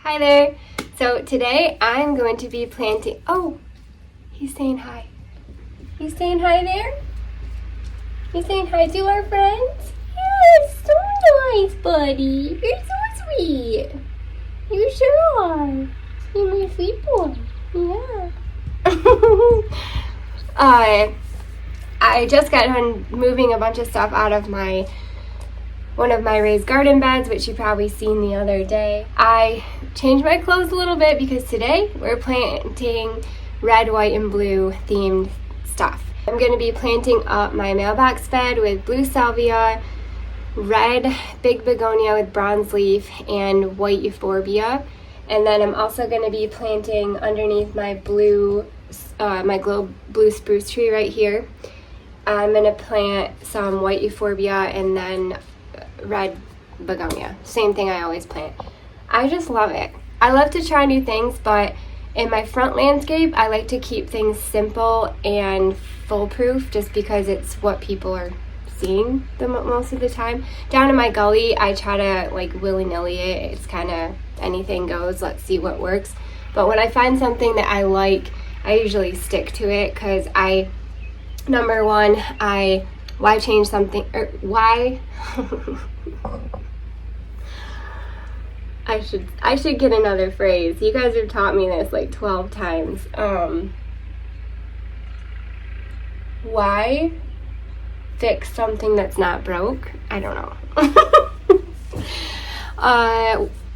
Hi there. So today I'm going to be planting, oh, he's saying hi. He's saying hi there? He's saying hi to our friends? Yes, so nice, buddy. You're so sweet. You sure are. You're my sweet boy. Yeah. I just got done moving a bunch of stuff out of one of my raised garden beds, which you probably seen the other day. I changed my clothes a little bit because today we're planting red, white, and blue themed stuff. I'm going to be planting up my mailbox bed with blue salvia, red big begonia with bronze leaf, and white euphorbia. And then I'm also going to be planting underneath my blue spruce tree right here. I'm going to plant some white euphorbia and then red begonia. Same thing I always plant. I just love it. I love to try new things, but in my front landscape, I like to keep things simple and foolproof just because it's what people are seeing most of the time. Down in my gully, I try to like willy-nilly it. It's kind of anything goes. Let's see what works. But when I find something that I like, I usually stick to it because number one, why change something, or why I should get another phrase. You guys have taught me this like 12 times. Why fix something that's not broke? I don't know.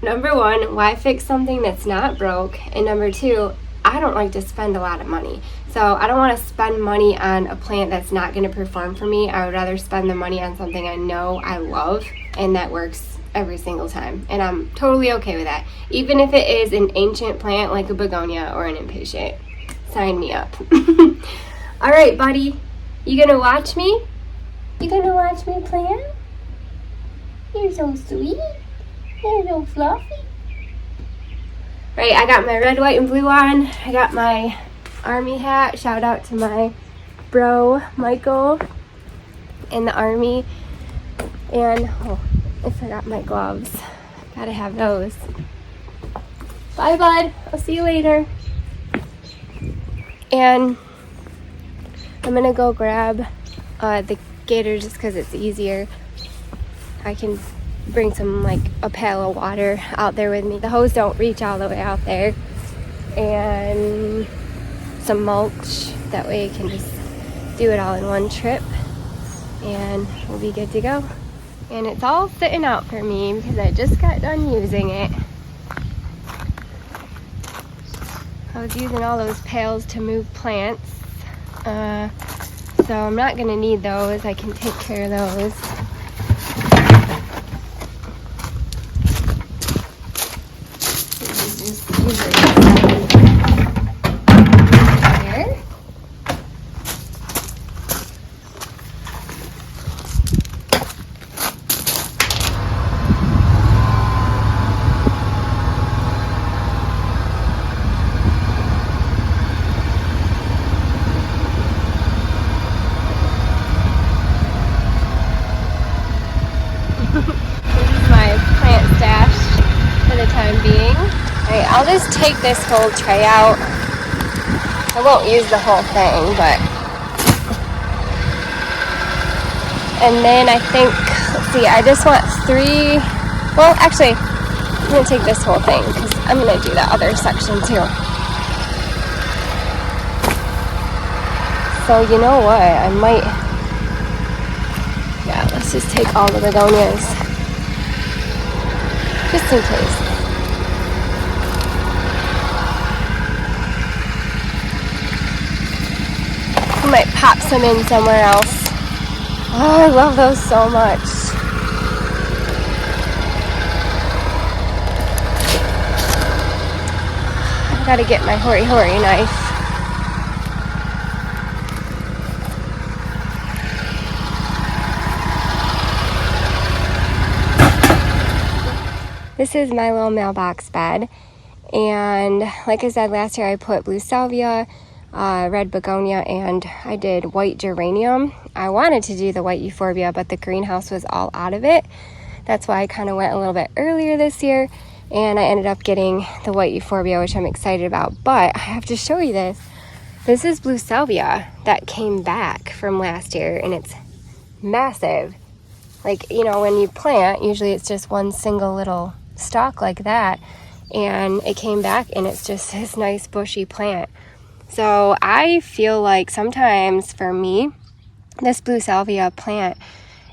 Number one, why fix something that's not broke? And number two, I don't like to spend a lot of money. So I don't want to spend money on a plant that's not going to perform for me. I would rather spend the money on something I know I love and that works every single time. And I'm totally okay with that. Even if it is an ancient plant like a begonia or an impatient. Sign me up. All right, buddy. You going to watch me? You going to watch me plant? You're so sweet. You're so fluffy. Right, I got my red, white, and blue on. I got my army hat. Shout out to my bro, Michael, in the army. And, oh, I forgot my gloves. Gotta have those. Bye, bud. I'll see you later. And I'm gonna go grab the gator just because it's easier. I can bring some, like, a pail of water out there with me. The hose don't reach all the way out there. And some mulch. That way I can just do it all in one trip. And we'll be good to go. And it's all sitting out for me because I just got done using it. I was using all those pails to move plants. So I'm not going to need those. I can take care of those. I'll just take this whole tray out. I won't use the whole thing, but... And then I think, let's see, I just want 3... Well, actually, I'm going to take this whole thing because I'm going to do that other section too. So you know what? I might... Yeah, let's just take all the begonias. Just in case. I might pop some in somewhere else. Oh, I love those so much. I've got to get my Hori knife. This is my little mailbox bed. And like I said, last year I put blue salvia, red begonia, and I did white geranium. I wanted to do the white euphorbia, but the greenhouse was all out of it. That's why I kind of went a little bit earlier this year. and I ended up getting the white Euphorbia, which I'm excited about. But I have to show you this. This is blue Salvia that came back from last year, and it's massive. Like, you know, when you plant, usually it's just one single little stalk like that, and it came back and it's just this nice bushy plant. So I feel like sometimes for me, this blue Salvia plant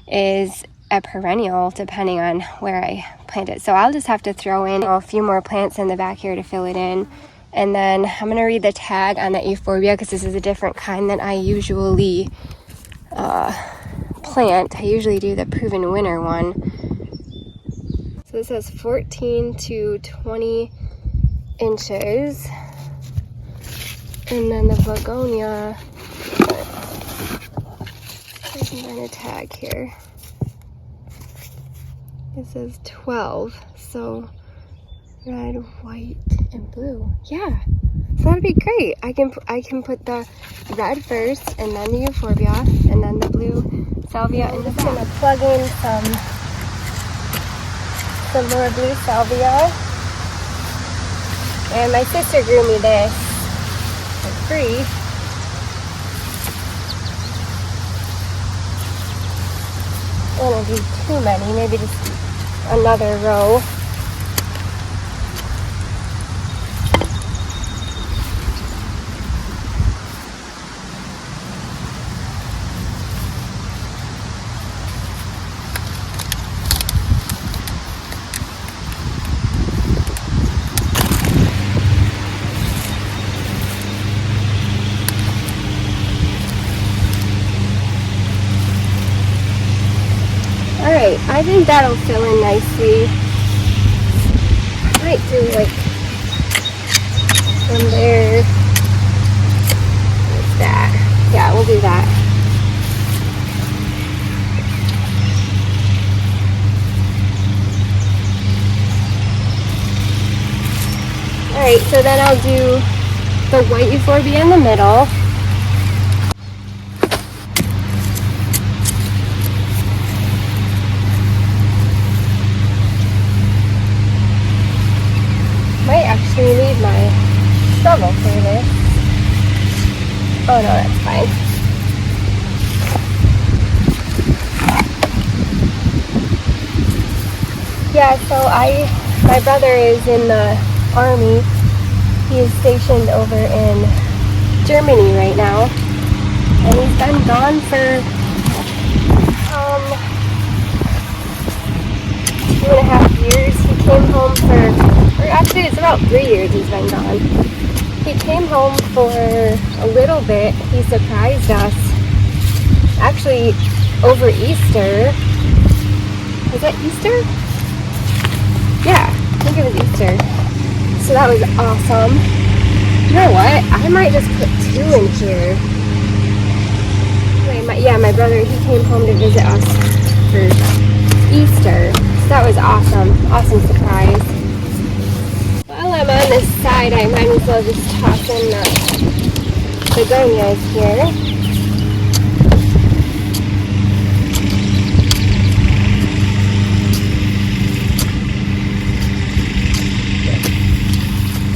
is a perennial depending on where I plant it. So I'll just have to throw in a few more plants in the back here to fill it in. And then I'm going to read the tag on that Euphorbia because this is a different kind than I usually plant. I usually do the proven winner one. So this says 14 to 20 inches. And then the Begonia, I can find a tag here. It says 12, so red, white, and blue. Yeah, so that'd be great. I can put the red first, and then the Euphorbia, and then the blue Salvia in the back. I'm gonna plug in some more blue Salvia. And my sister grew me this for free. I don't want to do too many, maybe just another row. Alright, I think that'll fill in nicely. I might do like from there. Like that. Yeah, we'll do that. Alright, so then I'll do the white Euphorbia in the middle. Might actually need my shovel for this. Oh no, that's fine. Yeah, so my brother is in the army. He is stationed over in Germany right now. And he's been gone for 2.5 years. He came home or actually it's about 3 years he's been gone. He came home for a little bit. He surprised us. Actually, over Easter. Was that Easter? Yeah, I think it was Easter. So that was awesome. You know what? I might just put 2 in here. Anyway, my brother, he came home to visit us for Easter. So that was awesome. Awesome surprise. While I'm on this side, I might as well just toss in the begonias here.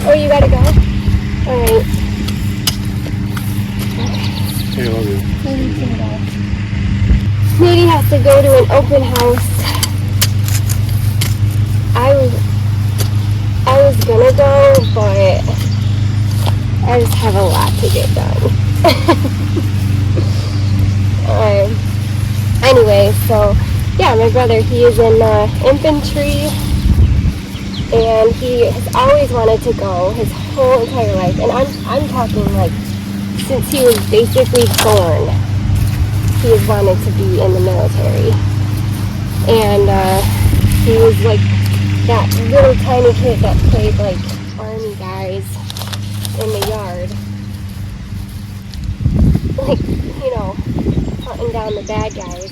Oh, you gotta go? Alright. Hey, I love you. Nady has to go to an open house. I was gonna go, but I just have a lot to get done. Anyway, so yeah, my brother, he is in infantry, and he has always wanted to go his whole entire life. And I'm talking like since he was basically born, he has wanted to be in the military. And he was like that little tiny kid that played like army guys in the yard. Like, you know, hunting down the bad guys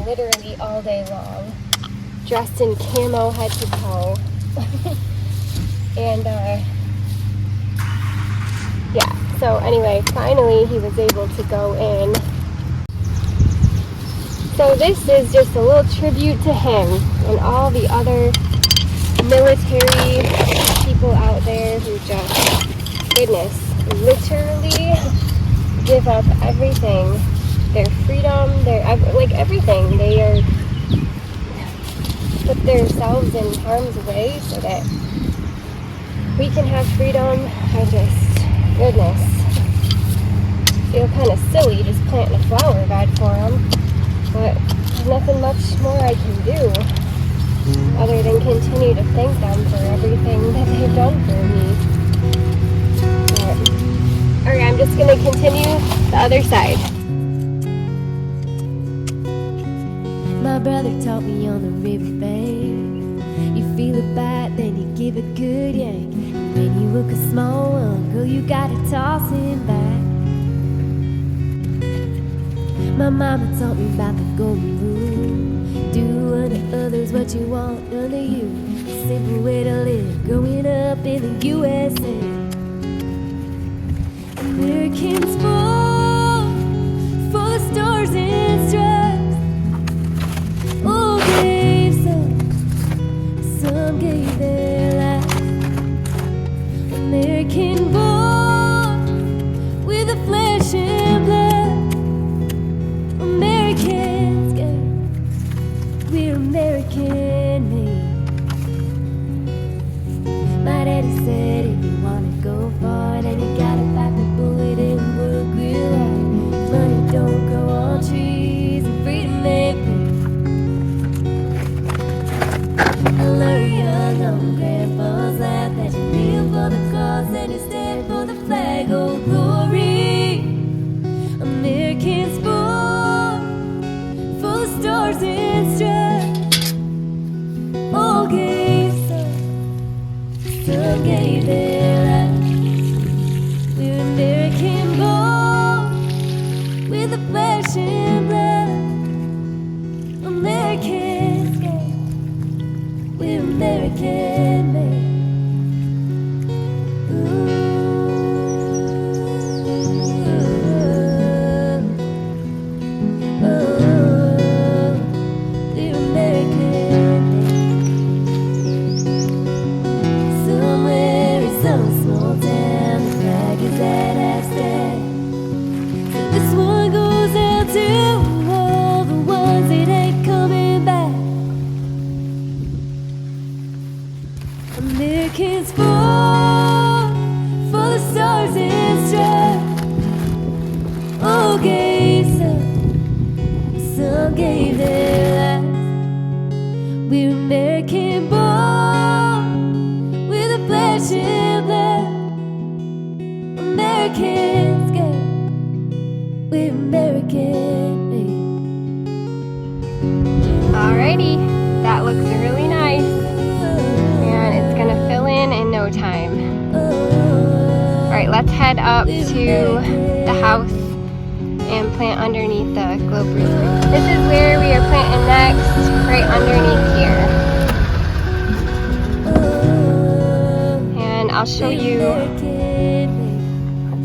literally all day long. Dressed in camo head to toe. And yeah, so anyway, finally he was able to go in. So this is just a little tribute to him and all the other military people out there who just, goodness, literally give up everything, their freedom, like everything. They are put themselves in harm's way so that we can have freedom. Goodness, feel kind of silly just planting a flower bed for them, but there's nothing much more I can do other than continue to thank them for everything that they've done for me. Alright, I'm just going to continue the other side. My brother taught me on the riverbank, you feel a bite, then you give a good yank. When you look a small one, girl, you gotta toss him back. My mama taught me about the golden rule, do unto others what you want unto you. A simple way to live, growing up in the USA. Americans fall for the stars and stripes. All gave some gave their lives. American born with the flesh and blood. Americans, girl, we're American made. My daddy said if you wanna go far, then you gotta bite the bullet and work real hard. Money don't grow on trees and freedom ain't free. I learned young on grandpa's lap that you kneel for the cause and you stand for the flag, oh glory. Americans born full of stars and stripes. All gave some gave their lives. We're American born with the flesh and blood. Americans, yeah, we're American made. Americans fall for the stars and stripes. All gave some gave their lives. We're American born with the flesh and blood. Americans, girl, we're American made. Alrighty, that looks really nice. In no time. Alright, let's head up to the house and plant underneath the globe roof. This is where we are planting next, right underneath here. And I'll show you, let's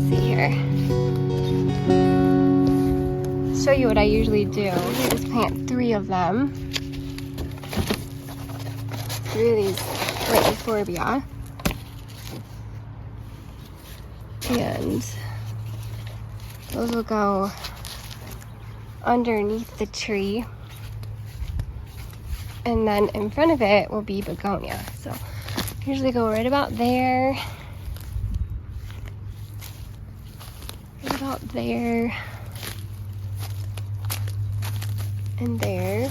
see here. Show you what I usually do. I just plant 3 of them. 3 of these white Euphorbia. And those will go underneath the tree. And then in front of it will be Begonia. So usually go right about there. Right about there. And there.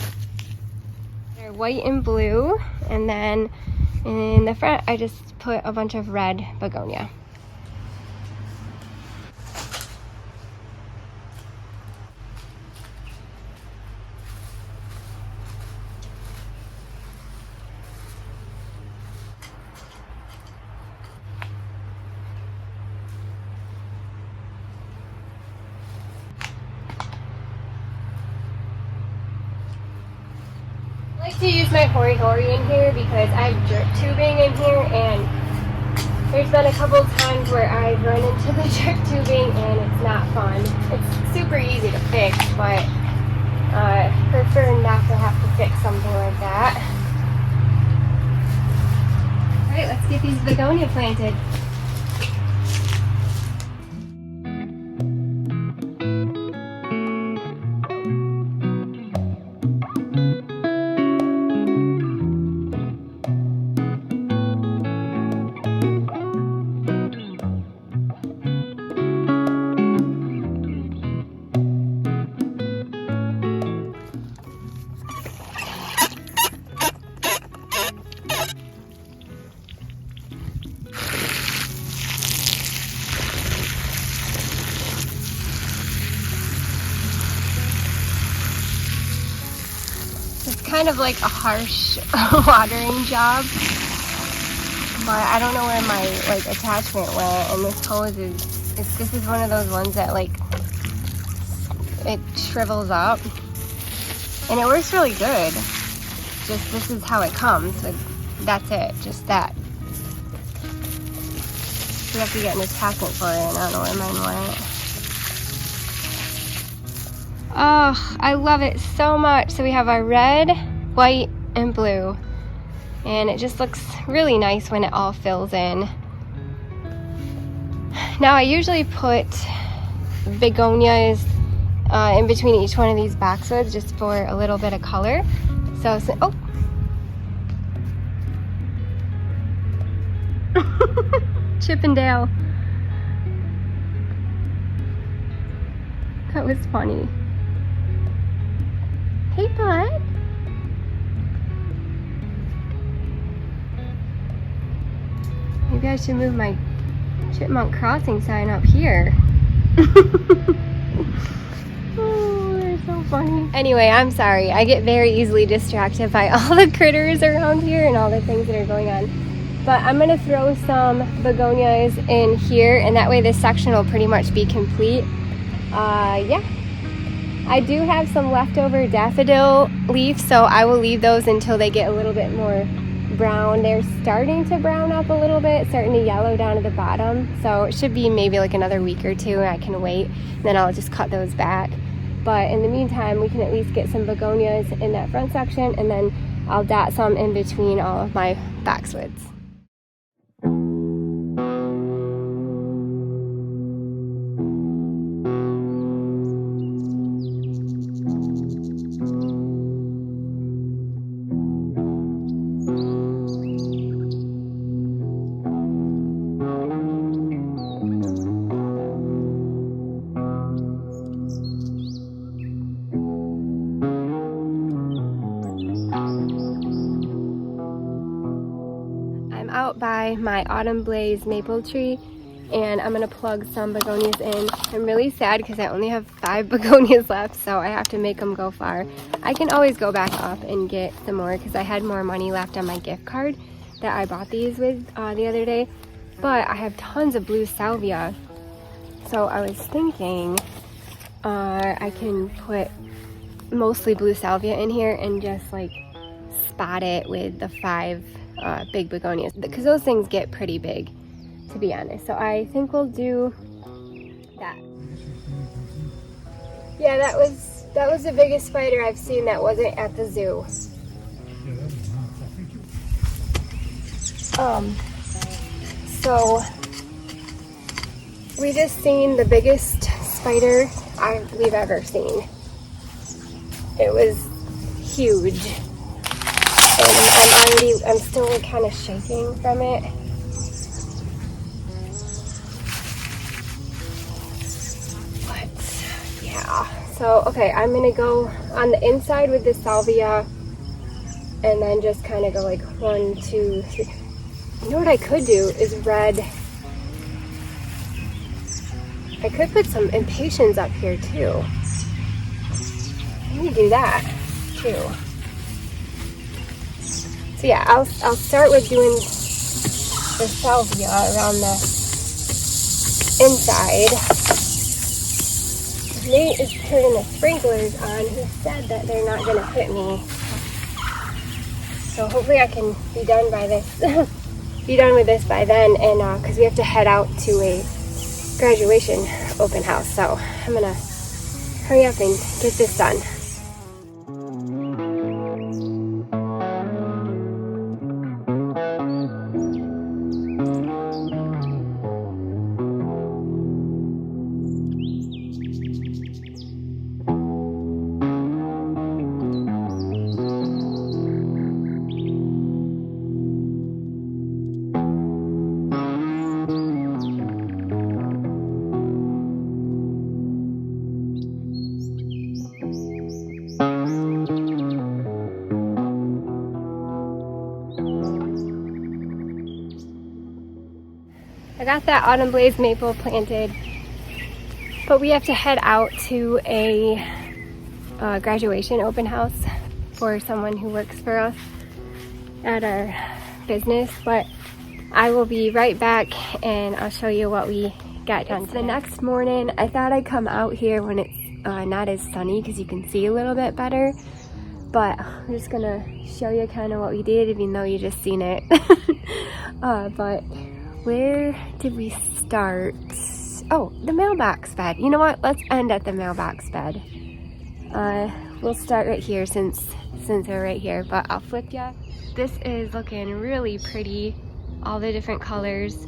They're white and blue. And then in the front I just put a bunch of red Begonia. I like to use my hori-hori in here because I have drip tubing in here, and there's been a couple times where I've run into the drip tubing and it's not fun. It's super easy to fix, but I prefer not to have to fix something like that. these begonia planted. Kind of like a harsh watering job, but I don't know where my like attachment went, and this hose this is one of those ones that like it shrivels up, and it works really good. Just this is how it comes. Like, that's it, just that. We have to get an attachment for it, and I don't know where mine went. Oh, I love it so much. So we have our red, white, and blue. And it just looks really nice when it all fills in. Now I usually put begonias in between each one of these boxwoods just for a little bit of color. So oh. Chippendale. That was funny. Hey, bud. Maybe I should move my Chipmunk Crossing sign up here. Oh, they're so funny. Anyway, I'm sorry. I get very easily distracted by all the critters around here and all the things that are going on. But I'm going to throw some begonias in here, and that way this section will pretty much be complete. Yeah. I do have some leftover daffodil leaves, so I will leave those until they get a little bit more brown. They're starting to brown up a little bit, starting to yellow down at the bottom. So it should be maybe like another week or two, and I can wait. And then I'll just cut those back. But in the meantime, we can at least get some begonias in that front section, and then I'll dot some in between all of my boxwoods. Out by my Autumn Blaze maple tree, and I'm gonna plug some begonias in. I'm really sad because I only have 5 begonias left, so I have to make them go far. I can always go back up and get some more because I had more money left on my gift card that I bought these with the other day, but I have tons of blue salvia, so I was thinking I can put mostly blue salvia in here and just like spot it with the 5 big begonias, because those things get pretty big, to be honest. So I think we'll do that. Yeah, that was the biggest spider I've seen that wasn't at the zoo. So we just seen the biggest spider we've ever seen. It was huge. And I'm still kind of shaking from it. But yeah, so okay, I'm gonna go on the inside with the salvia, and then just kind of go like 1, 2, 3. You know what I could do is red. I could put some impatiens up here too. Let me do that too. So yeah, I'll start with doing the salvia around the inside. Nate is turning the sprinklers on. He said that they're not gonna hit me. So hopefully I can be done by this, be done with this by then, and because we have to head out to a graduation open house. So I'm gonna hurry up and get this done. I got that autumn blaze maple planted, but we have to head out to a graduation open house for someone who works for us at our business. But I will be right back and I'll show you what we got done today. The next morning, I thought I'd come out here when it's not as sunny because you can see a little bit better. But I'm just gonna show you kind of what we did, even though you just seen it. But where did we start? Oh, the mailbox bed. You know what? Let's end at the mailbox bed. We'll start right here since we're right here. But I'll flip ya. This is looking really pretty. All the different colors.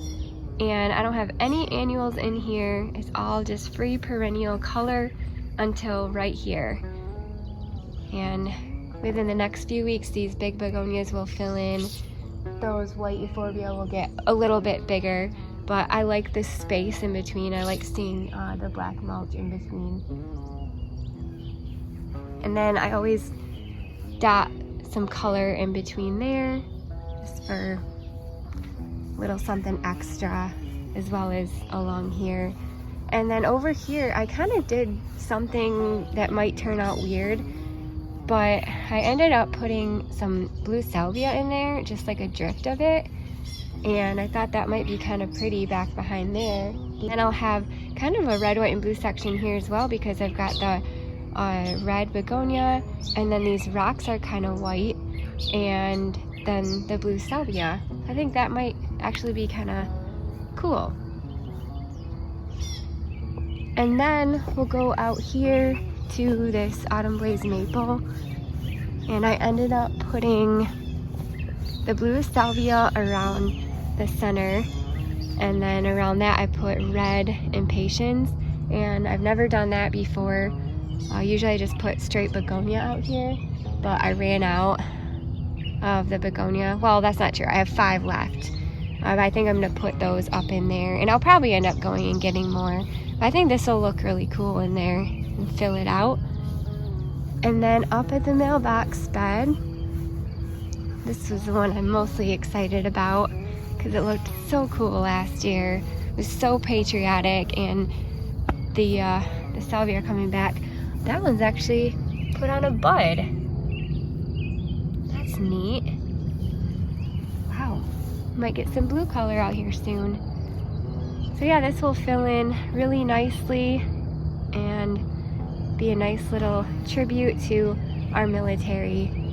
And I don't have any annuals in here. It's all just free perennial color until right here. And within the next few weeks, these big begonias will fill in. Those white euphorbia will get a little bit bigger, but I like this space in between. I like seeing the black mulch in between. And then I always dot some color in between there, just for a little something extra, as well as along here. And then over here, I kind of did something that might turn out weird, but I ended up putting some blue salvia in there, just like a drift of it. And I thought that might be kind of pretty back behind there. And I'll have kind of a red, white, and blue section here as well, because I've got the red begonia, and then these rocks are kind of white, and then the blue salvia. I think that might actually be kind of cool. And then we'll go out here to this autumn blaze maple, and I ended up putting the blue salvia around the center, and then around that I put red impatiens, and I've never done that before. Usually I just put straight begonia out here, but I ran out of the begonia. Well, that's not true. I have 5 left. I think I'm gonna put those up in there, and I'll probably end up going and getting more. I think this will look really cool in there and fill it out. And then up at the mailbox bed, this was the one I'm mostly excited about because it looked so cool last year. It was so patriotic, and the salvia are coming back. That one's actually put on a bud. That's neat. Wow, might get some blue color out here soon. So yeah, this will fill in really nicely and be a nice little tribute to our military.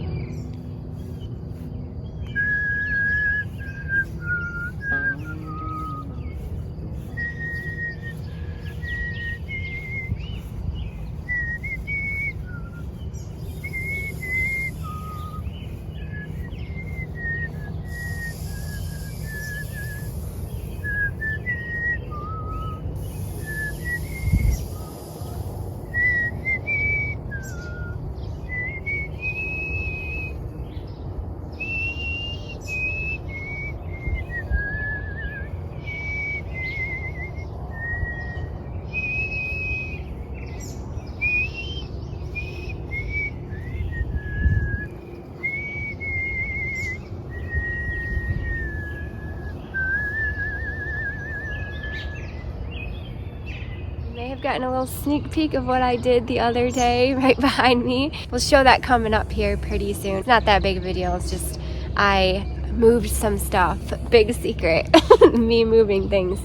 May have gotten a little sneak peek of what I did the other day right behind me. We'll show that coming up here pretty soon. It's not that big of a deal. It's just I moved some stuff. Big secret. Me moving things.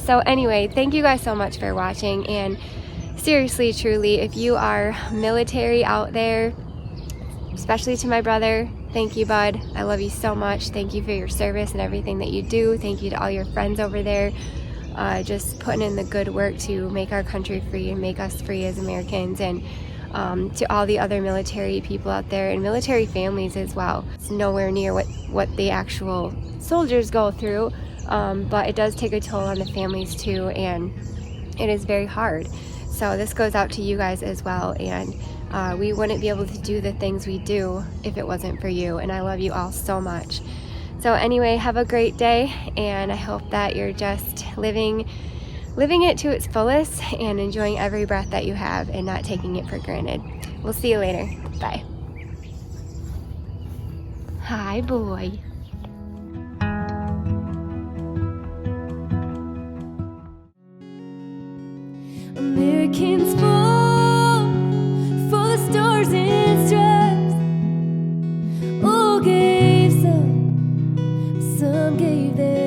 So anyway, thank you guys so much for watching. And seriously, truly, if you are military out there, especially to my brother, thank you, bud. I love you so much. Thank you for your service and everything that you do. Thank you to all your friends over there. Just putting in the good work to make our country free and make us free as Americans, and to all the other military people out there and military families as well. It's nowhere near what the actual soldiers go through, but it does take a toll on the families too, and it is very hard. So this goes out to you guys as well, and we wouldn't be able to do the things we do if it wasn't for you, and I love you all so much. So anyway, have a great day, and I hope that you're just living it to its fullest and enjoying every breath that you have and not taking it for granted. We'll see you later. Bye. Hi, boy. gave their